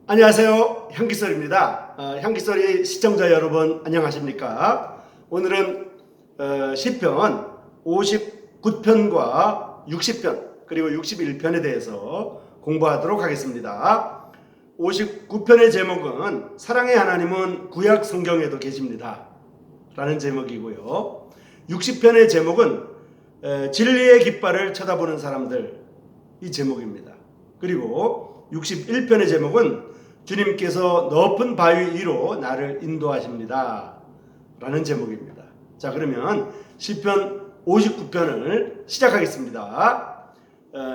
안녕하세요. 향기설입니다. 향기설이 시청자 여러분 안녕하십니까? 오늘은 시편 59편과 60편 그리고 61편에 대해서 공부하도록 하겠습니다. 59편의 제목은 사랑의 하나님은 구약 성경에도 계십니다 라는 제목이고요. 60편의 제목은 진리의 깃발을 쳐다보는 사람들, 이 제목입니다. 그리고 61편의 제목은 주님께서 높은 바위 위로 나를 인도하십니다 라는 제목입니다. 자, 그러면 시편 59편을 시작하겠습니다.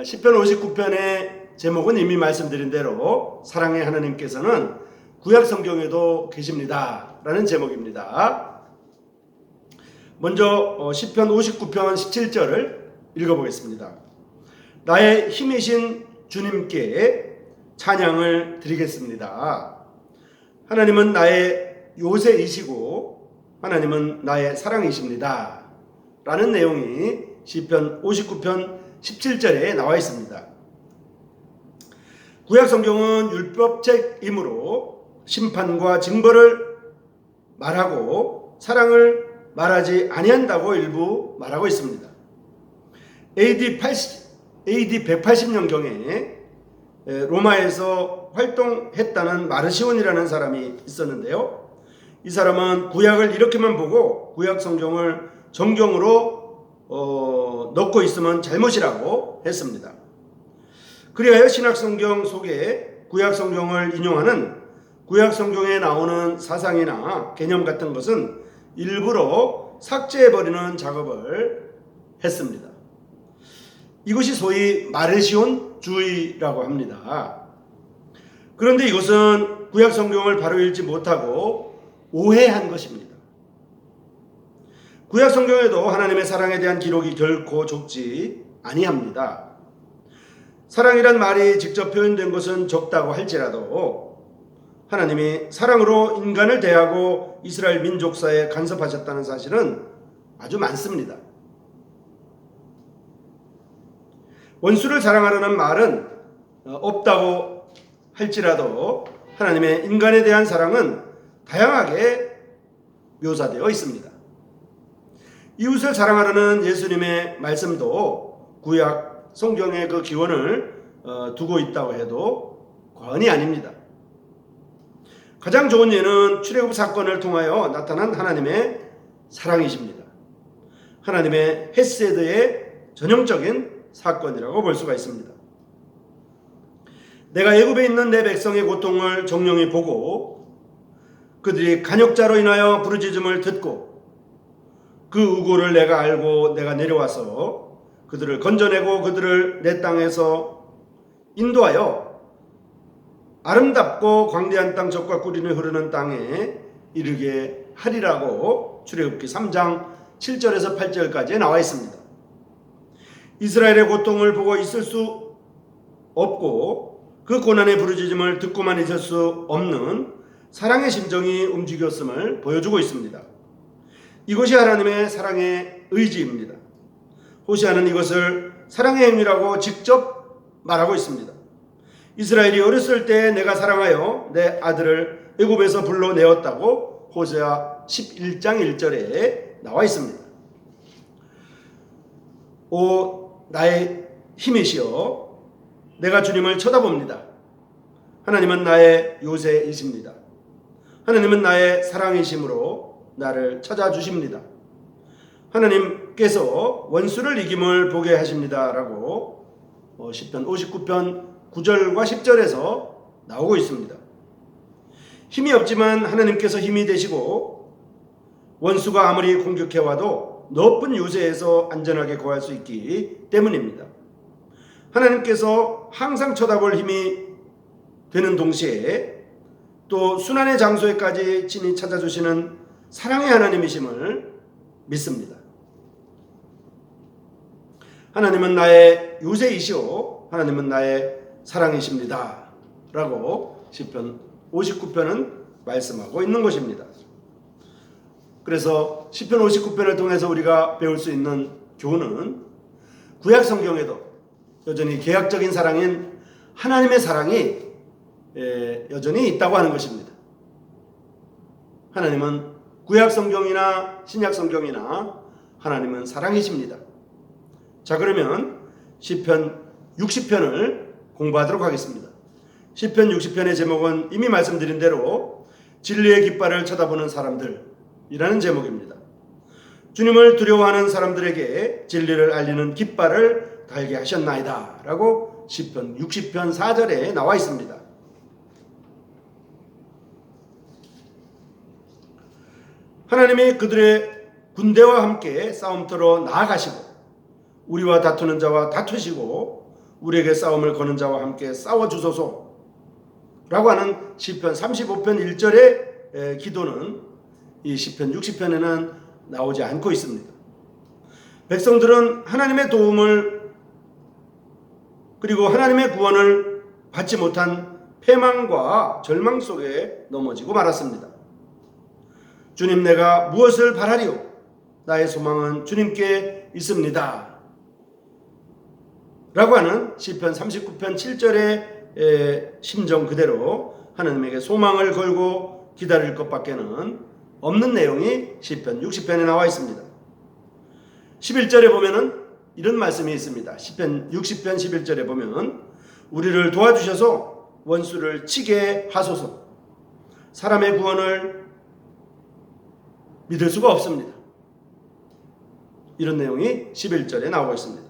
시편 59편의 제목은 이미 말씀드린 대로 사랑의 하나님께서는 구약 성경에도 계십니다 라는 제목입니다. 먼저 시편 59편 17절을 읽어보겠습니다. 나의 힘이신 주님께 찬양을 드리겠습니다. 하나님은 나의 요새이시고 하나님은 나의 사랑이십니다 라는 내용이 시편 59편 17절에 나와 있습니다. 구약 성경은 율법책이므로 심판과 징벌을 말하고 사랑을 말하지 아니한다고 일부 말하고 있습니다. AD 180년경에 로마에서 활동했다는 마르시온이라는 사람이 있었는데요. 이 사람은 구약을 이렇게만 보고 구약 성경을 정경으로 넣고 있으면 잘못이라고 했습니다. 그리하여 신약 성경 속에 구약 성경을 인용하는 구약 성경에 나오는 사상이나 개념 같은 것은 일부러 삭제해버리는 작업을 했습니다. 이것이 소위 마르시온주의라고 합니다. 그런데 이것은 구약 성경을 바로 읽지 못하고 오해한 것입니다. 구약 성경에도 하나님의 사랑에 대한 기록이 결코 적지 아니합니다. 사랑이란 말이 직접 표현된 것은 적다고 할지라도 하나님이 사랑으로 인간을 대하고 이스라엘 민족사에 간섭하셨다는 사실은 아주 많습니다. 원수를 사랑하라는 말은 없다고 할지라도 하나님의 인간에 대한 사랑은 다양하게 묘사되어 있습니다. 이웃을 사랑하라는 예수님의 말씀도 구약 성경의 그 기원을 두고 있다고 해도 과언이 아닙니다. 가장 좋은 예는 출애굽 사건을 통하여 나타난 하나님의 사랑이십니다. 하나님의 헤세드의 전형적인 사건이라고 볼 수가 있습니다. 내가 애굽에 있는 내 백성의 고통을 정령히 보고 그들이 간역자로 인하여 부르짖음을 듣고 그 우고를 내가 알고 내가 내려와서 그들을 건져내고 그들을 내 땅에서 인도하여 아름답고 광대한 땅 젖과 꿀이 흐르는 땅에 이르게 하리라고 출애굽기 3장 7절에서 8절까지 나와 있습니다. 이스라엘의 고통을 보고 있을 수 없고 그 고난의 부르짖음을 듣고만 있을 수 없는 사랑의 심정이 움직였음을 보여주고 있습니다. 이것이 하나님의 사랑의 의지입니다. 호시아는 이것을 사랑의 행위라고 직접 말하고 있습니다. 이스라엘이 어렸을 때 내가 사랑하여 내 아들을 애굽에서 불러내었다고 호세아 11장 1절에 나와 있습니다. 오 나의 힘이시여 내가 주님을 쳐다봅니다. 하나님은 나의 요새이십니다. 하나님은 나의 사랑이심으로 나를 찾아주십니다. 하나님께서 원수를 이김을 보게 하십니다 라고 시편 59편 9절과 10절에서 나오고 있습니다. 힘이 없지만 하나님께서 힘이 되시고 원수가 아무리 공격해와도 높은 요새에서 안전하게 거할 수 있기 때문입니다. 하나님께서 항상 쳐다볼 힘이 되는 동시에 또 순환의 장소에까지 친히 찾아주시는 사랑의 하나님이심을 믿습니다. 하나님은 나의 요새이시오 하나님은 나의 사랑이십니다 라고 시편 59편은 말씀하고 있는 것입니다. 그래서 시편 59편을 통해서 우리가 배울 수 있는 교훈은 구약 성경에도 여전히 계약적인 사랑인 하나님의 사랑이 여전히 있다고 하는 것입니다. 하나님은 구약 성경이나 신약 성경이나 하나님은 사랑이십니다. 자, 그러면 시편 60편을 공부하도록 하겠습니다. 시편 60편의 제목은 이미 말씀드린 대로 진리의 깃발을 쳐다보는 사람들이라는 제목입니다. 주님을 두려워하는 사람들에게 진리를 알리는 깃발을 달게 하셨나이다 라고 시편 60편 4절에 나와 있습니다. 하나님이 그들의 군대와 함께 싸움터로 나아가시고 우리와 다투는 자와 다투시고 우리에게 싸움을 거는 자와 함께 싸워주소서 라고 하는 시편 35편 1절의 기도는 이 시편 60편에는 나오지 않고 있습니다. 백성들은 하나님의 도움을 그리고 하나님의 구원을 받지 못한 패망과 절망 속에 넘어지고 말았습니다. 주님, 내가 무엇을 바라리요? 나의 소망은 주님께 있습니다 라고 하는 시편 39편 7절의 심정 그대로 하나님에게 소망을 걸고 기다릴 것밖에는 없는 내용이 시편 60편에 나와 있습니다. 11절에 보면은 이런 말씀이 있습니다. 시편 60편 11절에 보면 우리를 도와주셔서 원수를 치게 하소서. 사람의 구원을 믿을 수가 없습니다. 이런 내용이 11절에 나오고 있습니다.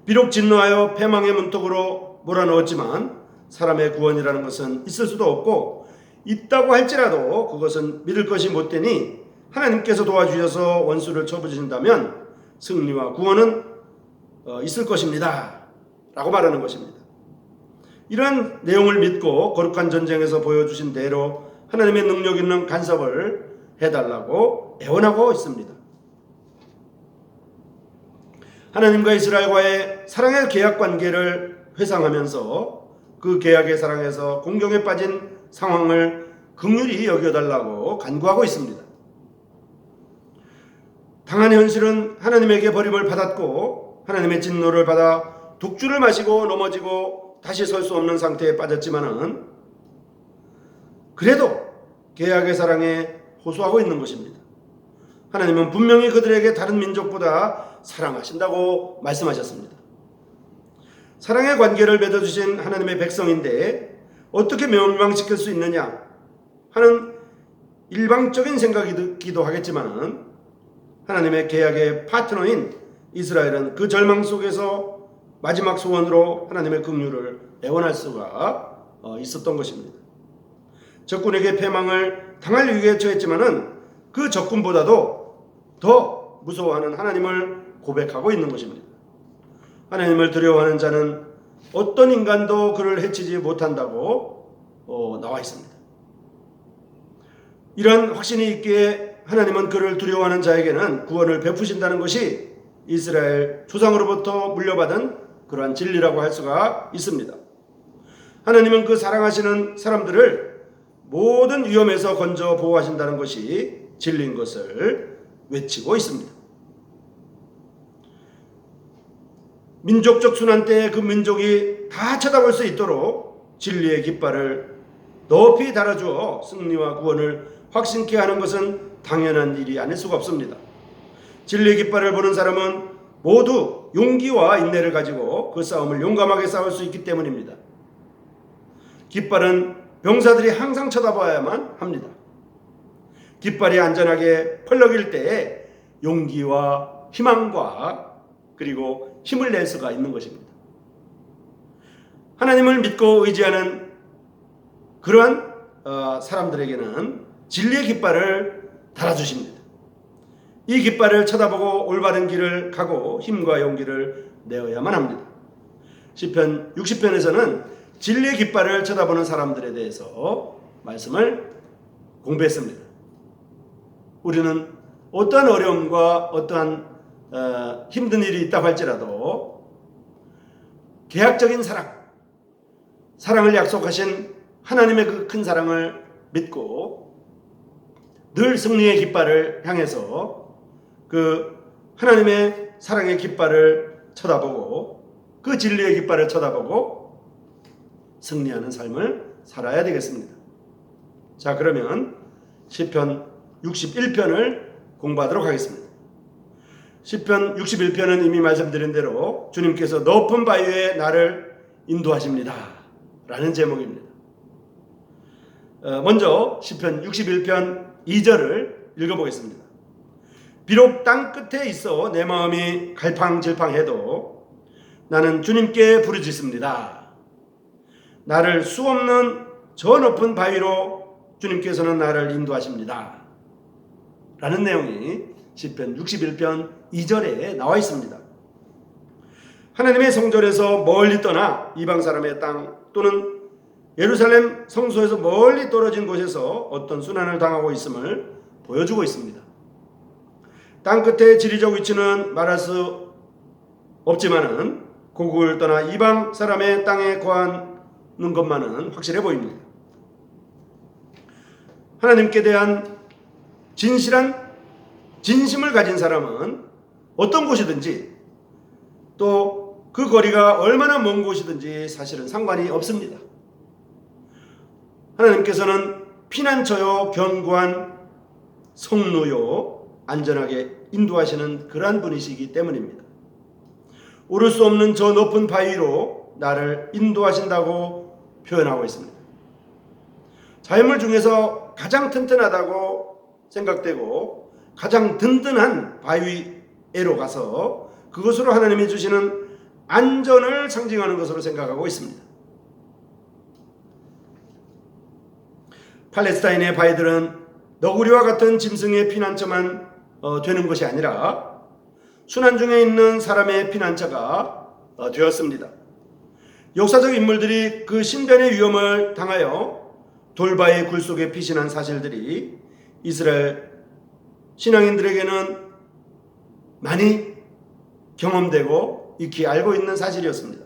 비록 진노하여 패망의 문턱으로 몰아넣었지만 사람의 구원이라는 것은 있을 수도 없고 있다고 할지라도 그것은 믿을 것이 못되니 하나님께서 도와주셔서 원수를 쳐부으신다면 승리와 구원은 있을 것입니다 라고 말하는 것입니다. 이런 내용을 믿고 거룩한 전쟁에서 보여주신 대로 하나님의 능력 있는 간섭을 해달라고 애원하고 있습니다. 하나님과 이스라엘과의 사랑의 계약 관계를 회상하면서 그 계약의 사랑에서 공경에 빠진 상황을 긍휼히 여겨달라고 간구하고 있습니다. 당한 현실은 하나님에게 버림을 받았고 하나님의 진노를 받아 독주를 마시고 넘어지고 다시 설 수 없는 상태에 빠졌지만은 그래도 계약의 사랑에 호소하고 있는 것입니다. 하나님은 분명히 그들에게 다른 민족보다 사랑하신다고 말씀하셨습니다. 사랑의 관계를 맺어주신 하나님의 백성인데 어떻게 멸망시킬 수 있느냐 하는 일방적인 생각이기도 하겠지만 하나님의 계약의 파트너인 이스라엘은 그 절망 속에서 마지막 소원으로 하나님의 긍휼을 애원할 수가 있었던 것입니다. 적군에게 패망을 당할 위기에 처했지만은 그 적군보다도 더 무서워하는 하나님을 고백하고 있는 것입니다. 하나님을 두려워하는 자는 어떤 인간도 그를 해치지 못한다고 나와 있습니다. 이런 확신이 있기에 하나님은 그를 두려워하는 자에게는 구원을 베푸신다는 것이 이스라엘 조상으로부터 물려받은 그러한 진리라고 할 수가 있습니다. 하나님은 그 사랑하시는 사람들을 모든 위험에서 건져 보호하신다는 것이 진리인 것을 외치고 있습니다. 민족적 순환 때에 그 민족이 다 쳐다볼 수 있도록 진리의 깃발을 높이 달아주어 승리와 구원을 확신케 하는 것은 당연한 일이 아닐 수가 없습니다. 진리의 깃발을 보는 사람은 모두 용기와 인내를 가지고 그 싸움을 용감하게 싸울 수 있기 때문입니다. 깃발은 병사들이 항상 쳐다봐야만 합니다. 깃발이 안전하게 펄럭일 때에 용기와 희망과 그리고 힘을 낼 수가 있는 것입니다. 하나님을 믿고 의지하는 그러한 사람들에게는 진리의 깃발을 달아주십니다. 이 깃발을 쳐다보고 올바른 길을 가고 힘과 용기를 내어야만 합니다. 시편 60편에서는 진리의 깃발을 쳐다보는 사람들에 대해서 말씀을 공부했습니다. 우리는 어떠한 어려움과 어떠한 힘든 일이 있다고 할지라도 계약적인 사랑을 약속하신 하나님의 그 큰 사랑을 믿고 늘 승리의 깃발을 향해서 그 하나님의 사랑의 깃발을 쳐다보고 그 진리의 깃발을 쳐다보고 승리하는 삶을 살아야 되겠습니다. 자, 그러면 시편 61편을 공부하도록 하겠습니다. 시편 61편은 이미 말씀드린 대로 주님께서 높은 바위 위에 나를 인도하십니다 라는 제목입니다. 먼저 시편 61편 2절을 읽어보겠습니다. 비록 땅 끝에 있어 내 마음이 갈팡질팡해도 나는 주님께 부르짖습니다. 나를 수없는 저 높은 바위로 주님께서는 나를 인도하십니다 라는 내용이 시편 61편 2절에 나와 있습니다. 하나님의 성전에서 멀리 떠나 이방 사람의 땅 또는 예루살렘 성소에서 멀리 떨어진 곳에서 어떤 순환을 당하고 있음을 보여주고 있습니다. 땅 끝의 지리적 위치는 말할 수 없지만은 고국을 떠나 이방 사람의 땅에 거하는 것만은 확실해 보입니다. 하나님께 대한 진심을 가진 사람은 어떤 곳이든지 또 그 거리가 얼마나 먼 곳이든지 사실은 상관이 없습니다. 하나님께서는 피난처요 견고한 성루요 안전하게 인도하시는 그러한 분이시기 때문입니다. 오를 수 없는 저 높은 바위로 나를 인도하신다고 표현하고 있습니다. 자연물 중에서 가장 튼튼하다고 생각되고 가장 든든한 바위에로 가서 그것으로 하나님이 주시는 안전을 상징하는 것으로 생각하고 있습니다. 팔레스타인의 바위들은 너구리와 같은 짐승의 피난처만 되는 것이 아니라 순환 중에 있는 사람의 피난처가 되었습니다. 역사적 인물들이 그 신변의 위험을 당하여 돌바위 굴 속에 피신한 사실들이 이스라엘 신앙인들에게는 많이 경험되고 익히 알고 있는 사실이었습니다.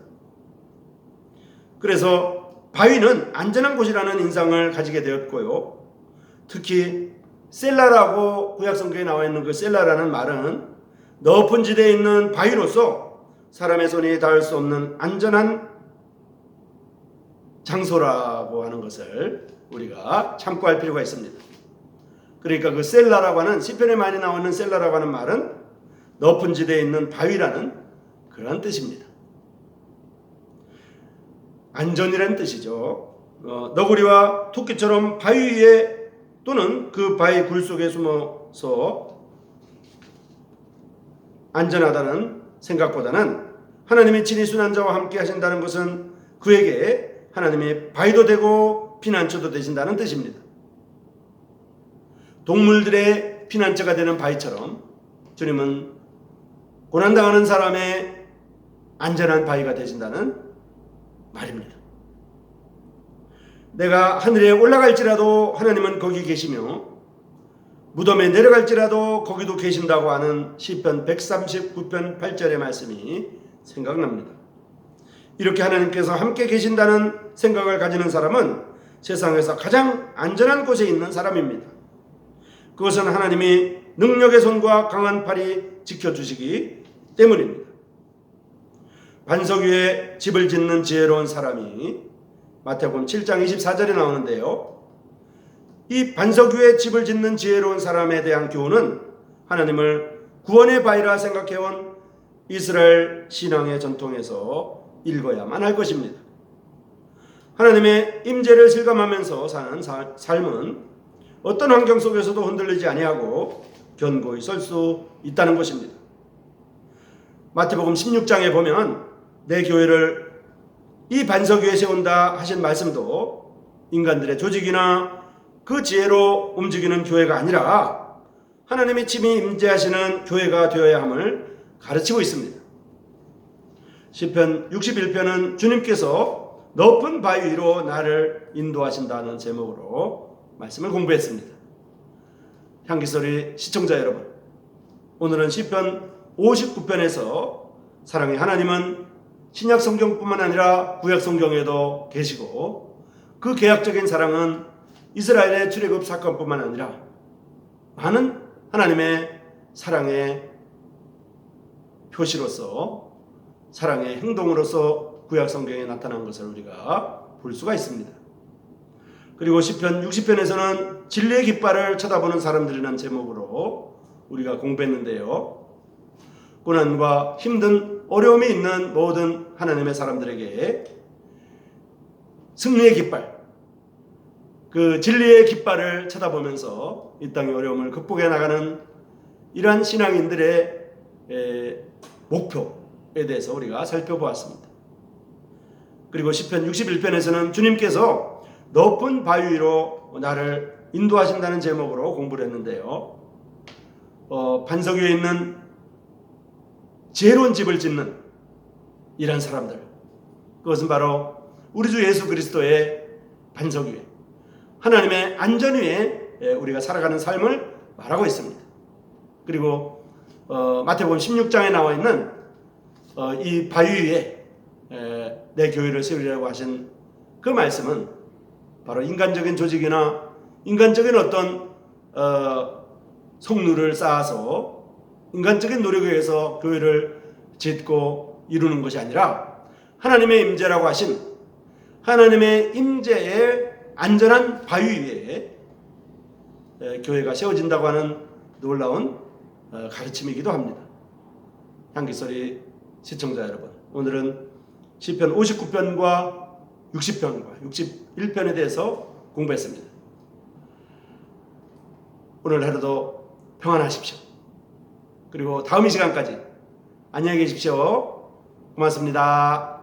그래서 바위는 안전한 곳이라는 인상을 가지게 되었고요. 특히 셀라라고 구약성경에 나와 있는 그 셀라라는 말은 높은 지대에 있는 바위로서 사람의 손이 닿을 수 없는 안전한 장소라고 하는 것을 우리가 참고할 필요가 있습니다. 그러니까 그 셀라라고 하는 시편에 많이 나오는 셀라라고 하는 말은 높은 지대에 있는 바위라는 그런 뜻입니다. 안전이라는 뜻이죠. 너구리와 토끼처럼 바위 위에 또는 그 바위 굴 속에 숨어서 안전하다는 생각보다는 하나님이 친히 순환자와 함께 하신다는 것은 그에게 하나님의 바위도 되고 피난처도 되신다는 뜻입니다. 동물들의 피난처가 되는 바위처럼 주님은 고난당하는 사람의 안전한 바위가 되신다는 말입니다. 내가 하늘에 올라갈지라도 하나님은 거기 계시며 무덤에 내려갈지라도 거기도 계신다고 하는 시편 139편 8절의 말씀이 생각납니다. 이렇게 하나님께서 함께 계신다는 생각을 가지는 사람은 세상에서 가장 안전한 곳에 있는 사람입니다. 그것은 하나님이 능력의 손과 강한 팔이 지켜주시기 때문입니다. 반석 위에 집을 짓는 지혜로운 사람이 마태복음 7장 24절에 나오는데요. 이 반석 위에 집을 짓는 지혜로운 사람에 대한 교훈은 하나님을 구원의 바위라 생각해온 이스라엘 신앙의 전통에서 읽어야만 할 것입니다. 하나님의 임재를 실감하면서 사는 삶은 어떤 환경 속에서도 흔들리지 아니하고 견고히 설 수 있다는 것입니다. 마태복음 16장에 보면 내 교회를 이 반석 위에 세운다 하신 말씀도 인간들의 조직이나 그 지혜로 움직이는 교회가 아니라 하나님이 친히 임재하시는 교회가 되어야 함을 가르치고 있습니다. 시편 61편은 주님께서 높은 바위 위로 나를 인도하신다는 제목으로 말씀을 공부했습니다. 향기소리 시청자 여러분, 오늘은 시편 59편에서 사랑의 하나님은 신약 성경뿐만 아니라 구약 성경에도 계시고 그 계약적인 사랑은 이스라엘의 출애굽 사건뿐만 아니라 많은 하나님의 사랑의 표시로서 사랑의 행동으로서 구약 성경에 나타난 것을 우리가 볼 수가 있습니다. 그리고 시편 60편에서는 진리의 깃발을 쳐다보는 사람들이라는 제목으로 우리가 공부했는데요. 고난과 힘든 어려움이 있는 모든 하나님의 사람들에게 승리의 깃발, 그 진리의 깃발을 쳐다보면서 이 땅의 어려움을 극복해 나가는 이러한 신앙인들의 목표에 대해서 우리가 살펴보았습니다. 그리고 시편 61편에서는 주님께서 높은 바위 위로 나를 인도하신다는 제목으로 공부를 했는데요. 반석 위에 있는 지혜로운 집을 짓는 이런 사람들, 그것은 바로 우리 주 예수 그리스도의 반석 위에, 하나님의 안전 위에 우리가 살아가는 삶을 말하고 있습니다. 그리고 마태복음 16장에 나와 있는 이 바위 위에 내 교회를 세우리라고 하신 그 말씀은 바로 인간적인 조직이나 인간적인 어떤 속루를 쌓아서 인간적인 노력에 의해서 교회를 짓고 이루는 것이 아니라 하나님의 임재라고 하신 하나님의 임재의 안전한 바위 위에 교회가 세워진다고 하는 놀라운 가르침이기도 합니다. 향기소리 시청자 여러분, 오늘은 시편 59편과 60편과 61편에 대해서 공부했습니다. 오늘 하루도 평안하십시오. 그리고 다음 이 시간까지 안녕히 계십시오. 고맙습니다.